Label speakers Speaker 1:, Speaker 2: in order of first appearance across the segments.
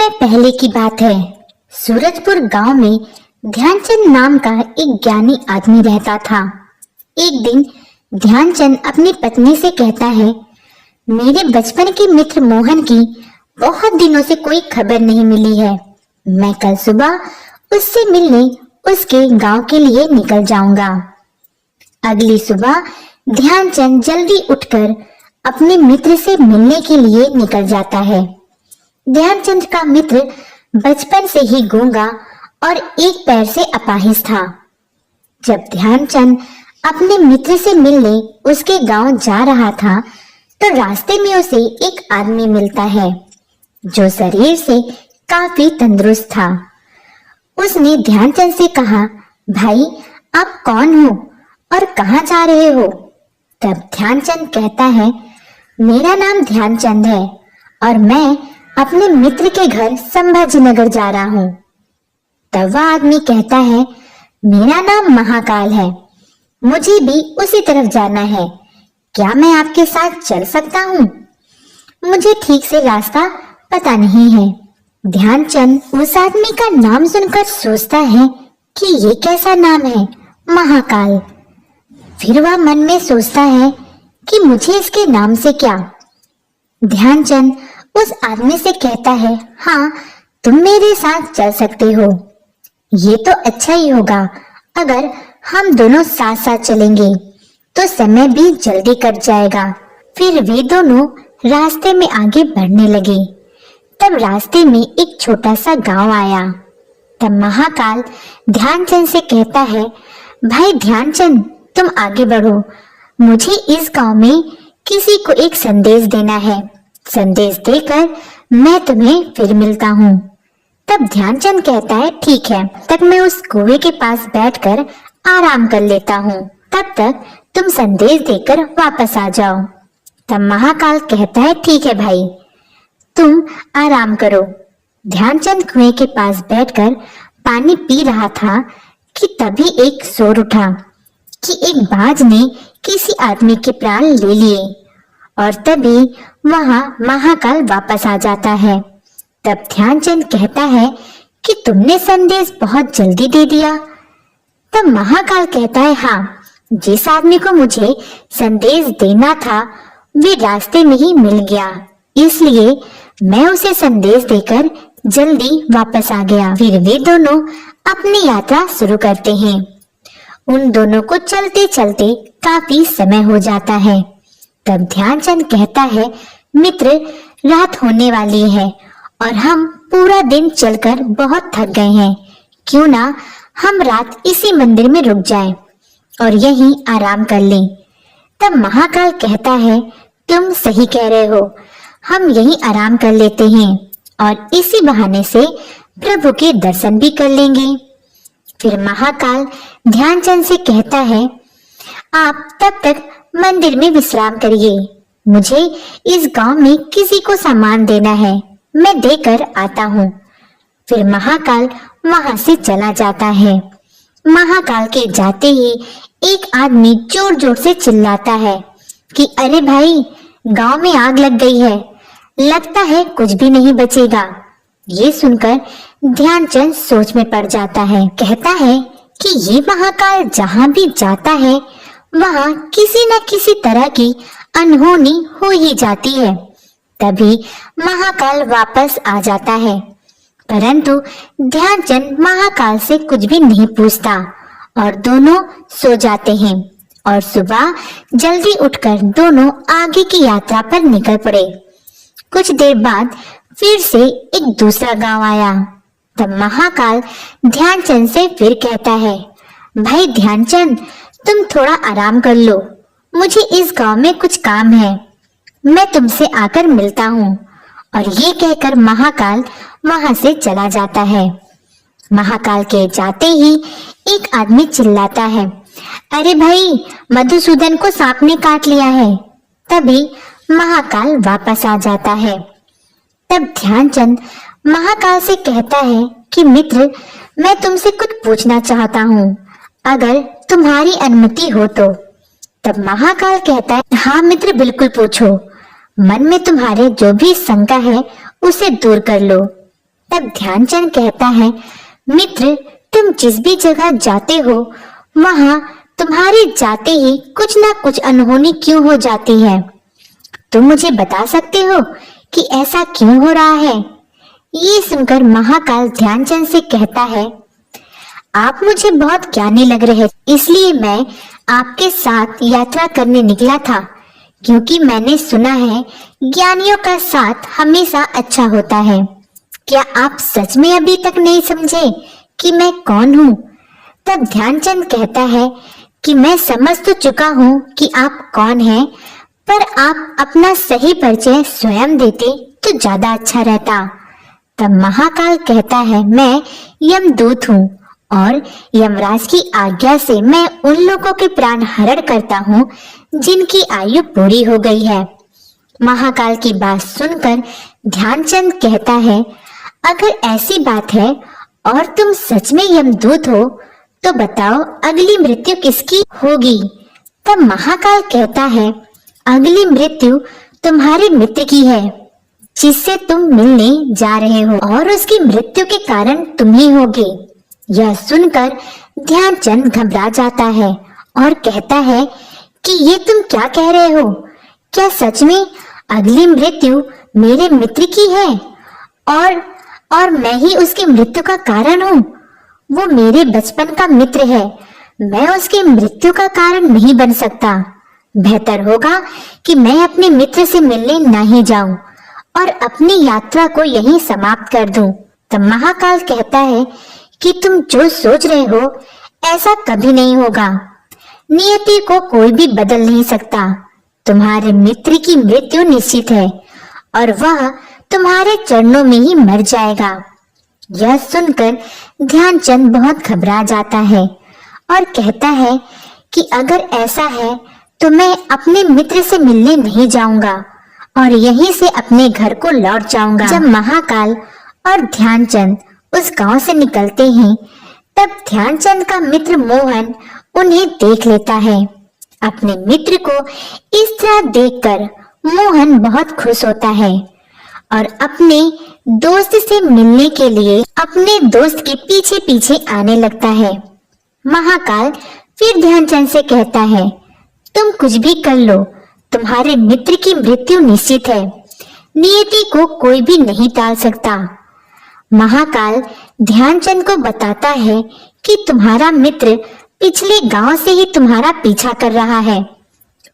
Speaker 1: समय पहले की बात है। सूरजपुर गांव में ध्यानचंद नाम का एक ज्ञानी आदमी रहता था। एक दिन ध्यानचंद अपनी पत्नी से कहता है, मेरे बचपन के मित्र मोहन की बहुत दिनों से कोई खबर नहीं मिली है। मैं कल सुबह उससे मिलने उसके गांव के लिए निकल जाऊंगा। अगली सुबह ध्यानचंद जल्दी उठकर अपने मित्र से मिलने के लिए निकल जाता है। ध्यानचंद का मित्र बचपन से ही गूंगा और एक पैर से अपाहिज था। जब ध्यानचंद अपने मित्र से मिलने उसके गांव जा रहा था तो रास्ते में उसे एक आदमी मिलता है जो शरीर से काफी तंदुरुस्त था। उसने ध्यानचंद से कहा, भाई आप कौन हो और कहाँ जा रहे हो? तब ध्यानचंद कहता है, मेरा नाम ध्यानचंद है और मैं अपने मित्र के घर संभाजीनगर जा रहा हूँ। तब वह आदमी कहता है, मेरा नाम महाकाल है, मुझे भी उसी तरफ जाना है, क्या मैं आपके साथ चल सकता हूँ? मुझे ठीक से रास्ता पता नहीं है। ध्यानचंद उस आदमी का नाम सुनकर सोचता है कि ये कैसा नाम है, महाकाल। फिर वह मन में सोचता है कि मुझे इसके नाम से क्या। ध्यानचंद उस आदमी से कहता है, हाँ तुम मेरे साथ चल सकते हो। ये तो अच्छा ही होगा, अगर हम दोनों साथ साथ चलेंगे तो समय भी जल्दी कट जाएगा। फिर वे दोनों रास्ते में आगे बढ़ने लगे। तब रास्ते में एक छोटा सा गांव आया। तब महाकाल ध्यानचंद से कहता है, भाई ध्यानचंद तुम आगे बढ़ो, मुझे इस गांव में किसी को एक संदेश देना है। संदेश देकर मैं तुम्हें फिर मिलता हूँ। तब ध्यानचंद कहता है, ठीक है, तब मैं उस कुएं के पास बैठकर आराम कर लेता हूँ, तब तक तुम संदेश देकर वापस आ जाओ। तब महाकाल कहता है, ठीक है भाई, तुम आराम करो। ध्यानचंद कुएं के पास बैठकर पानी पी रहा था कि तभी एक शोर उठा कि एक बाज ने किसी आदमी के प्राण ले लिए और तभी वहां महाकाल वापस आ जाता है। तब ध्यानचंद कहता है कि तुमने संदेश बहुत जल्दी दे दिया। तब महाकाल कहता है, हाँ, जिस आदमी को मुझे संदेश देना था वे रास्ते में ही मिल गया, इसलिए मैं उसे संदेश देकर जल्दी वापस आ गया। फिर वे दोनों अपनी यात्रा शुरू करते हैं। उन दोनों को चलते चलते काफी समय हो जाता है। तब ध्यानचंद कहता है, मित्र रात होने वाली है और हम पूरा दिन चलकर बहुत थक गए हैं, क्यों ना हम रात इसी मंदिर में रुक जाएं और यहीं आराम कर लें। तब महाकाल कहता है, तुम सही कह रहे हो, हम यहीं आराम कर लेते हैं और इसी बहाने से प्रभु के दर्शन भी कर लेंगे। फिर महाकाल ध्यानचंद से कहता है, आप तब तक मंदिर में विश्राम करिए, मुझे इस गांव में किसी को सामान देना है, मैं देकर आता हूँ। फिर महाकाल वहां से चला जाता है। महाकाल के जाते ही एक आदमी जोर जोर से चिल्लाता है कि अरे भाई, गांव में आग लग गई है, लगता है कुछ भी नहीं बचेगा। ये सुनकर ध्यानचंद सोच में पड़ जाता है। कहता है कि ये महाकाल जहाँ भी जाता है वहाँ किसी न किसी तरह की अनहोनी हो ही जाती है। तभी महाकाल वापस आ जाता है, परंतु ध्यानचंद महाकाल से कुछ भी नहीं पूछता और दोनों सो जाते हैं और सुबह जल्दी उठकर दोनों आगे की यात्रा पर निकल पड़े। कुछ देर बाद फिर से एक दूसरा गांव आया। तब महाकाल ध्यानचंद से फिर कहता है, भाई ध्यानचंद तुम थोड़ा आराम कर लो, मुझे इस गांव में कुछ काम है, मैं तुमसे आकर मिलता हूँ। और ये कहकर महाकाल वहां से चला जाता है। महाकाल के जाते ही एक आदमी चिल्लाता है, अरे भाई, मधुसूदन को सांप ने काट लिया है। तभी महाकाल वापस आ जाता है। तब ध्यानचंद महाकाल से कहता है कि मित्र, मैं तुमसे कुछ पूछना चाहता हूँ, अगर तुम्हारी अनुमति हो तो। तब महाकाल कहता है, हाँ मित्र, बिल्कुल पूछो, मन में तुम्हारे जो भी शंका है उसे दूर कर लो। तब ध्यानचंद कहता है, मित्र, तुम जिस भी जगह जाते हो वहां तुम्हारे जाते ही कुछ ना कुछ अनहोनी क्यों हो जाती है? तुम मुझे बता सकते हो कि ऐसा क्यों हो रहा है? ये सुनकर महाकाल ध्यानचंद से कहता है, आप मुझे बहुत ज्ञानी लग रहे, इसलिए मैं आपके साथ यात्रा करने निकला था, क्योंकि मैंने सुना है ज्ञानियों का साथ हमेशा अच्छा होता है। क्या आप सच में अभी तक नहीं समझे कि मैं कौन हूँ? तब ध्यानचंद कहता है कि मैं समझ तो चुका हूँ कि आप कौन हैं, पर आप अपना सही परिचय स्वयं देते तो ज्यादा अच्छा रहता। तब महाकाल कहता है, मैं यमदूत हूँ और यमराज की आज्ञा से मैं उन लोगों के प्राण हरण करता हूँ जिनकी आयु पूरी हो गई है। महाकाल की बात सुनकर ध्यानचंद कहता है, अगर ऐसी बात है और तुम सच में यमदूत हो तो बताओ अगली मृत्यु किसकी होगी? तब महाकाल कहता है, अगली मृत्यु तुम्हारे मित्र की है जिससे तुम मिलने जा रहे हो और उसकी मृत्यु के कारण तुम ही होगे। यह सुनकर ध्यानचंद घबरा जाता है और कहता है कि ये तुम क्या कह रहे हो? क्या सच में अगली मृत्यु मेरे मित्र की है और मैं ही उसकी मृत्यु का कारण हूँ? वो मेरे बचपन का मित्र है, मैं उसकी मृत्यु का कारण नहीं बन सकता। बेहतर होगा कि मैं अपने मित्र से मिलने नहीं जाऊं और अपनी यात्रा को यहीं समाप्त कर दूं। तब महाकाल कहता है कि तुम जो सोच रहे हो ऐसा कभी नहीं होगा। नियति को कोई भी बदल नहीं सकता। तुम्हारे मित्र की मृत्यु निश्चित है और वह तुम्हारे चरणों में ही मर जाएगा। यह सुनकर ध्यानचंद बहुत घबरा जाता है और कहता है कि अगर ऐसा है तो मैं अपने मित्र से मिलने नहीं जाऊंगा और यहीं से अपने घर को लौट जाऊंगा। जब महाकाल और ध्यानचंद उस गांव से निकलते हैं तब ध्यानचंद का मित्र मोहन उन्हें देख लेता है। अपने मित्र को इस तरह देखकर मोहन बहुत खुश होता है और अपने दोस्त से मिलने के लिए अपने दोस्त के पीछे पीछे आने लगता है। महाकाल फिर ध्यानचंद से कहता है, तुम कुछ भी कर लो, तुम्हारे मित्र की मृत्यु निश्चित है। नियति को कोई भी नहीं टाल सकता। महाकाल ध्यानचंद को बताता है कि तुम्हारा मित्र पिछले गांव से ही तुम्हारा पीछा कर रहा है।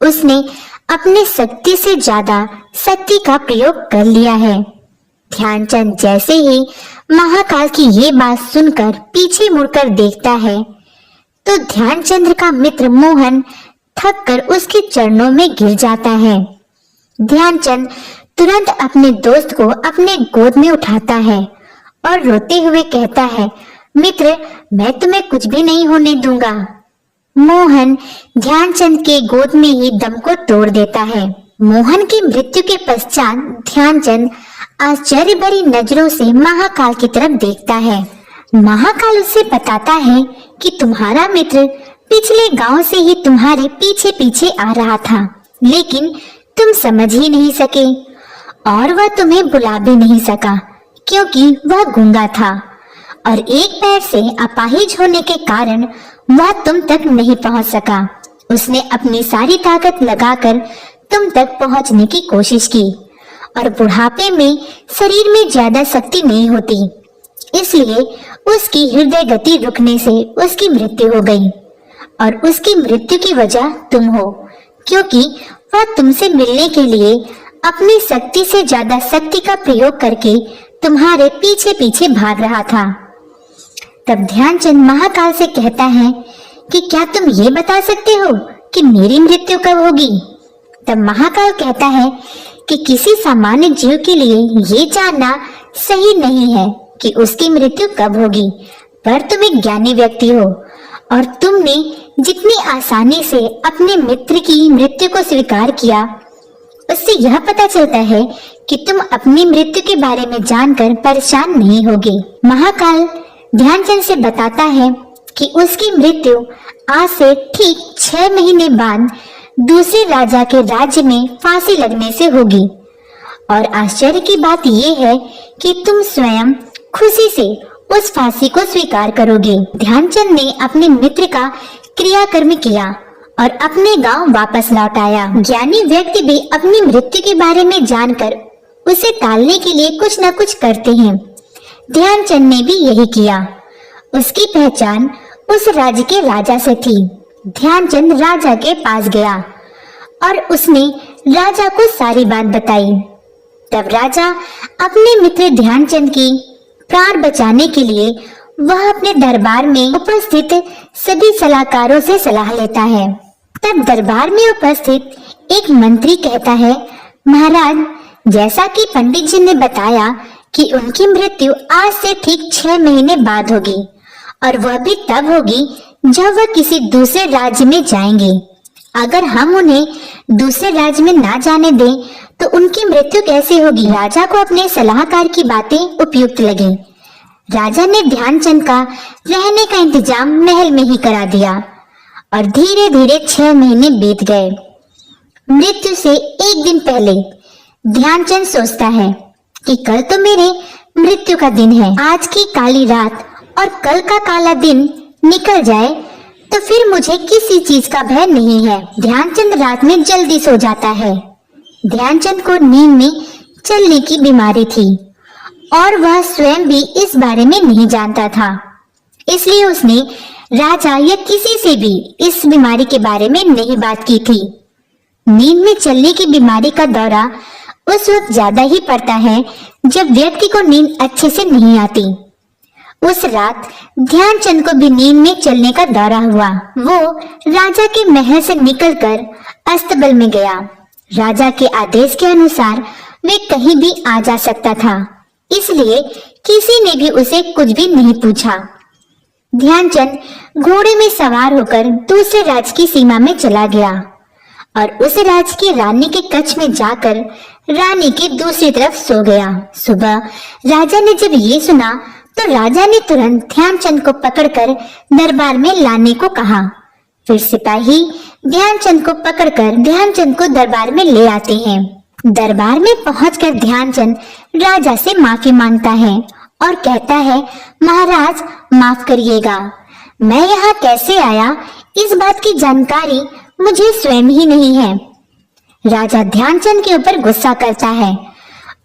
Speaker 1: उसने अपने शक्ति से ज्यादा शक्ति का प्रयोग कर लिया है। ध्यानचंद जैसे ही महाकाल की ये बात सुनकर पीछे मुड़कर देखता है तो ध्यानचंद का मित्र मोहन थक कर उसके चरणों में गिर जाता है। ध्यानचंद तुरंत अपने दोस्त को अपने गोद में उठाता है और रोते हुए कहता है, मित्र, मैं तुम्हें कुछ भी नहीं होने दूंगा। मोहन ध्यानचंद के गोद में ही दम को तोड़ देता है। मोहन की मृत्यु के पश्चात ध्यानचंद आश्चर्य भरी नजरों से महाकाल की तरफ देखता है। महाकाल उससे बताता है कि तुम्हारा मित्र पिछले गांव से ही तुम्हारे पीछे पीछे आ रहा था, लेकिन तुम समझ ही नहीं सके और वह तुम्हें बुला भी नहीं सका क्योंकि वह गूंगा था और एक पैर से अपाहिज होने के कारण वह तुम तक नहीं पहुंच सका। उसने अपनी सारी ताकत लगाकर तुम तक पहुंचने की कोशिश की और बुढ़ापे में शरीर में ज्यादा शक्ति नहीं होती, इसलिए उसकी हृदय गति रुकने से उसकी मृत्यु हो गई और उसकी मृत्यु की वजह तुम हो, क्योंकि वह तुमसे मिलने के लिए अपनी शक्ति से ज्यादा शक्ति का प्रयोग करके तुम्हारे पीछे पीछे भाग रहा था। तब ध्यानचंद महाकाल से कहता है कि क्या तुम ये बता सकते हो कि मेरी मृत्यु कब होगी? तब महाकाल कहता है कि किसी सामान्य जीव के लिए ये जानना सही नहीं है कि उसकी मृत्यु कब होगी, पर तुम एक ज्ञानी व्यक्ति हो और तुमने जितनी आसानी से अपने मित्र की मृत्यु को स्वीकार किया, उससे यह पता चलता है कि तुम अपनी मृत्यु के बारे में जानकर परेशान नहीं होगे। महाकाल ध्यानचंद से बताता है कि उसकी मृत्यु आज से ठीक 6 महीने बाद दूसरे राजा के राज्य में फांसी लगने से होगी और आश्चर्य की बात यह है कि तुम स्वयं खुशी से उस फांसी को स्वीकार करोगे। ध्यानचंद ने अपने मित्र का क्रियाकर्म किया और अपने गांव वापस लौट आया। ज्ञानी व्यक्ति भी अपनी मृत्यु के बारे में जानकर उसे टालने के लिए कुछ न कुछ करते हैं। ध्यानचंद ने भी यही किया। उसकी पहचान उस राज्य के राजा से थी। ध्यानचंद राजा के पास गया और उसने राजा को सारी बात बताई। तब राजा अपने मित्र ध्यानचंद की प्राण बचाने के लिए वह अपने दरबार में उपस्थित सभी सलाहकारों से सलाह लेता है। तब दरबार में उपस्थित एक मंत्री कहता है, महाराज, जैसा कि पंडित जी ने बताया कि उनकी मृत्यु आज से ठीक 6 महीने बाद होगी और वह भी तब होगी जब वह किसी दूसरे राज्य में जाएंगे। अगर हम उन्हें दूसरे राज्य में ना जाने दें तो उनकी मृत्यु कैसे होगी। राजा को अपने सलाहकार की बातें उपयुक्त लगी। राजा ने ध्यानचंद का रहने का इंतजाम महल में ही करा दिया और धीरे धीरे 6 महीने बीत गए। मृत्यु से एक दिन पहले ध्यानचंद सोचता है कि कल तो मेरे मृत्यु का दिन है। आज की काली रात और कल का काला दिन निकल जाए तो फिर मुझे किसी चीज का भय नहीं है। ध्यानचंद रात में जल्दी सो जाता है। ध्यानचंद को नींद में चलने की बीमारी थी और वह स्वयं भी इस बारे में नहीं जानता था, इसलिए उसने राजा या किसी से भी इस बीमारी के बारे में नहीं बात की थी। नींद में चलने की बीमारी का दौरा उस वक्त ज्यादा ही पड़ता है जब व्यक्ति को नींद अच्छे से नहीं आती। उस रात ध्यानचंद को भी नींद में चलने का दौरा हुआ। वो राजा के महल से निकलकर अस्तबल में गया। राजा के आदेश के अनुसार वे कहीं भी आ जा सकता था, इसलिए किसी ने भी उसे कुछ भी नहीं पूछा। ध्यानचंद घोड़े में सवार होकर दूसरे राज्य की सीमा में चला गया और उस राज्य की रानी के कक्ष में जाकर रानी की दूसरी तरफ सो गया। सुबह राजा ने जब ये सुना तो राजा ने तुरंत ध्यानचंद को पकड़कर दरबार में लाने को कहा। फिर सिपाही ध्यानचंद को पकड़कर ध्यानचंद को दरबार में ले आते हैं। दरबार में पहुंचकर ध्यानचंद राजा से माफी मांगता है और कहता है, महाराज माफ करिएगा, मैं यहाँ कैसे आया इस बात की जानकारी मुझे स्वयं ही नहीं है। राजा ध्यानचंद के ऊपर गुस्सा करता है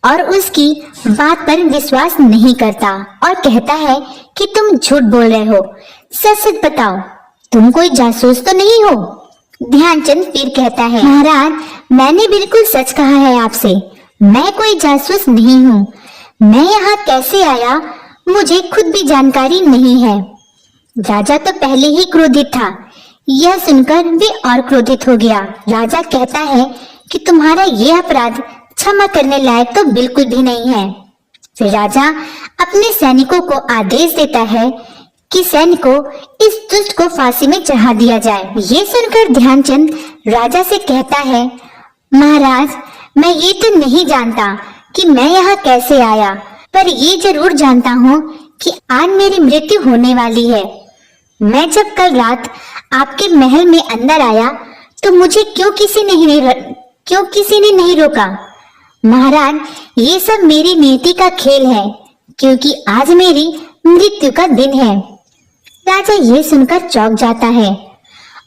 Speaker 1: और उसकी बात पर विश्वास नहीं करता और कहता है कि तुम झूठ बोल रहे हो, सच सच बताओ, तुम कोई जासूस तो नहीं हो। ध्यानचंद फिर कहता है, महाराज, मैंने बिल्कुल सच कहा है आपसे, मैं कोई जासूस नहीं हूँ। मैं यहाँ कैसे आया मुझे खुद भी जानकारी नहीं है। राजा तो पहले ही क्रोधित था, यह सुनकर वे और क्रोधित हो गया। राजा कहता है कि तुम्हारा यह अपराध क्षमा करने लायक तो बिल्कुल भी नहीं है। फिर राजा अपने सैनिकों को आदेश देता है कि सैनिकों इस दुष्ट को फांसी में चढ़ा दिया जाए। ये सुनकर ध्यानचंद राजा से कहता है, महाराज, मैं ये तो नहीं जानता कि मैं यहाँ कैसे आया, पर ये जरूर जानता हूँ कि आज मेरी मृत्यु होने वाली है। मैं जब कल रात आपके महल में अंदर आया तो मुझे क्यों किसी ने नहीं रोका। महाराज, ये सब मेरी नीति का खेल है, क्योंकि आज मेरी मृत्यु का दिन है। राजा ये सुनकर चौंक जाता है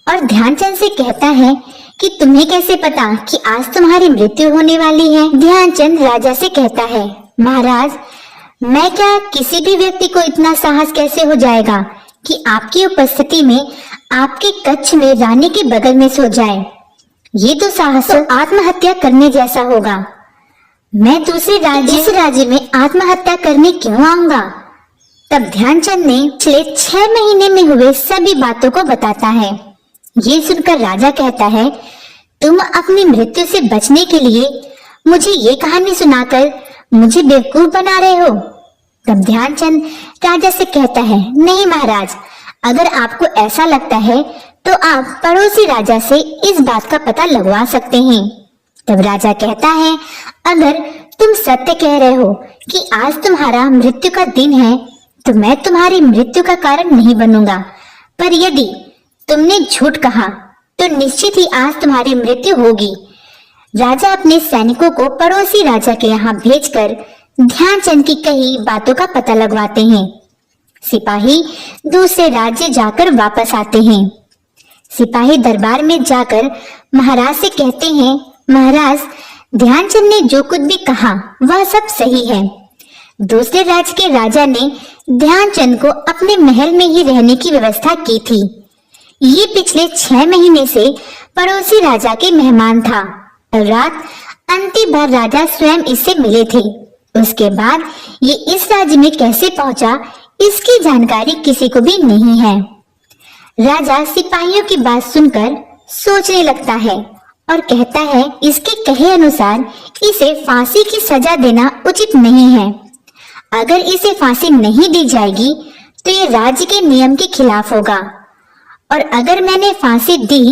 Speaker 1: और ध्यानचंद से कहता है कि तुम्हें कैसे पता कि आज तुम्हारी मृत्यु होने वाली है। ध्यानचंद राजा से कहता है, महाराज, मैं क्या किसी भी व्यक्ति को इतना साहस कैसे हो जाएगा कि आपकी उपस्थिति में आपके कक्ष में रानी के बगल में सो जाए। ये तो साहस आत्महत्या करने जैसा होगा। मैं दूसरे राज्य में आत्महत्या करने क्यों आऊंगा। तब ध्यानचंद ने पिछले 6 महीने में हुए सभी बातों को बताता है। ये सुनकर राजा कहता है, तुम अपनी मृत्यु से बचने के लिए मुझे ये कहानी सुनाकर मुझे बेवकूफ बना रहे हो। तब ध्यानचंद राजा से कहता है, नहीं महाराज, अगर आपको ऐसा लगता है तो आप पड़ोसी राजा से इस बात का पता लगवा सकते हैं। तब राजा कहता है, अगर तुम सत्य कह रहे हो कि आज तुम्हारा मृत्यु का दिन है तो मैं तुम्हारी मृत्यु का कारण नहीं बनूंगा, पर यदि तुमने झूठ कहा तो निश्चित ही आज तुम्हारी मृत्यु होगी। राजा अपने सैनिकों को पड़ोसी राजा के यहाँ भेजकर ध्यानचंद की कई बातों का पता लगवाते हैं। सिपाही दूसरे राज्य जाकर वापस आते हैं। सिपाही दरबार में जाकर महाराज से कहते हैं, महाराज, ध्यानचंद ने जो कुछ भी कहा वह सब सही है। दूसरे राज्य के राजा ने ध्यानचंद को अपने महल में ही रहने की व्यवस्था की थी। ये पिछले 6 महीने से पड़ोसी राजा के मेहमान था। रात अंतिम बार राजा स्वयं इससे मिले थे। उसके बाद ये इस राज्य में कैसे पहुंचा, इसकी जानकारी किसी को भी नहीं है। राजा सिपाहियों की बात सुनकर सोचने लगता है और कहता है, इसके कहे अनुसार इसे फांसी की सजा देना उचित नहीं है। अगर इसे फांसी नहीं दी जाएगी तो ये राज्य के नियम के खिलाफ होगा, और अगर मैंने फांसी दी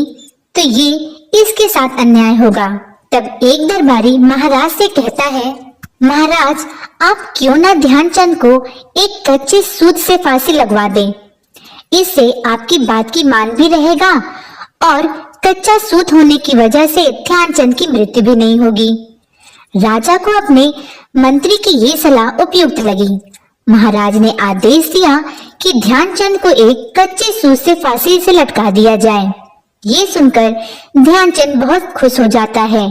Speaker 1: तो ये इसके साथ अन्याय होगा। तब एक दरबारी महाराज से कहता है, महाराज, आप क्यों ना ध्यानचंद को एक कच्चे सूत से फांसी लगवा दें। इससे आपकी बात की मान भी रहेगा और कच्चा सूत होने की वजह से ध्यानचंद की मृत्यु भी नहीं होगी। राजा को अपने मंत्री की ये सलाह उपयुक्त लगी। महाराज ने आदेश दिया कि ध्यानचंद को एक कच्चे सूत से फांसी से लटका दिया जाए। ये सुनकर ध्यानचंद बहुत खुश हो जाता है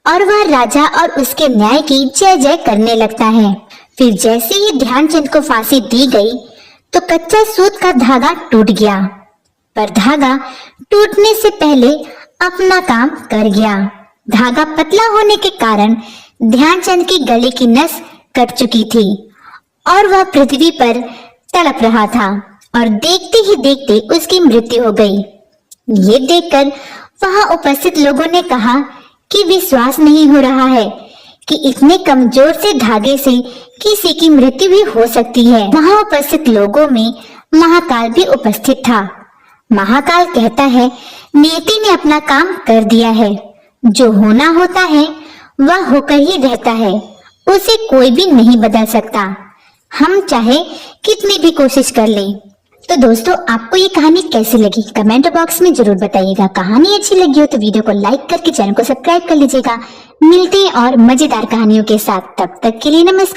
Speaker 1: और वह राजा और उसके न्याय की जय जय करने लगता है। फिर जैसे ही ध्यानचंद को फांसी दी गई तो कच्चा सूत का धागा टूट गया, पर धागा टूटने से पहले अपना काम कर गया। धागा पतला होने के कारण ध्यानचंद की गले की नस कट चुकी थी और वह पृथ्वी पर तड़प रहा था, और देखते ही देखते उसकी मृत्यु हो गई। ये देखकर वहां उपस्थित लोगों ने कहा कि विश्वास नहीं हो रहा है कि इतने कमजोर से धागे से किसी की मृत्यु भी हो सकती है। वहां उपस्थित लोगों में महाकाल भी उपस्थित था। महाकाल कहता है, नियति ने अपना काम कर दिया है। जो होना होता है वह होकर ही रहता है, उसे कोई भी नहीं बदल सकता, हम चाहे कितनी भी कोशिश कर लें। तो दोस्तों, आपको ये कहानी कैसी लगी कमेंट बॉक्स में जरूर बताइएगा। कहानी अच्छी लगी हो तो वीडियो को लाइक करके चैनल को सब्सक्राइब कर लीजिएगा। मिलते हैं और मजेदार कहानियों के साथ, तब तक के लिए नमस्कार।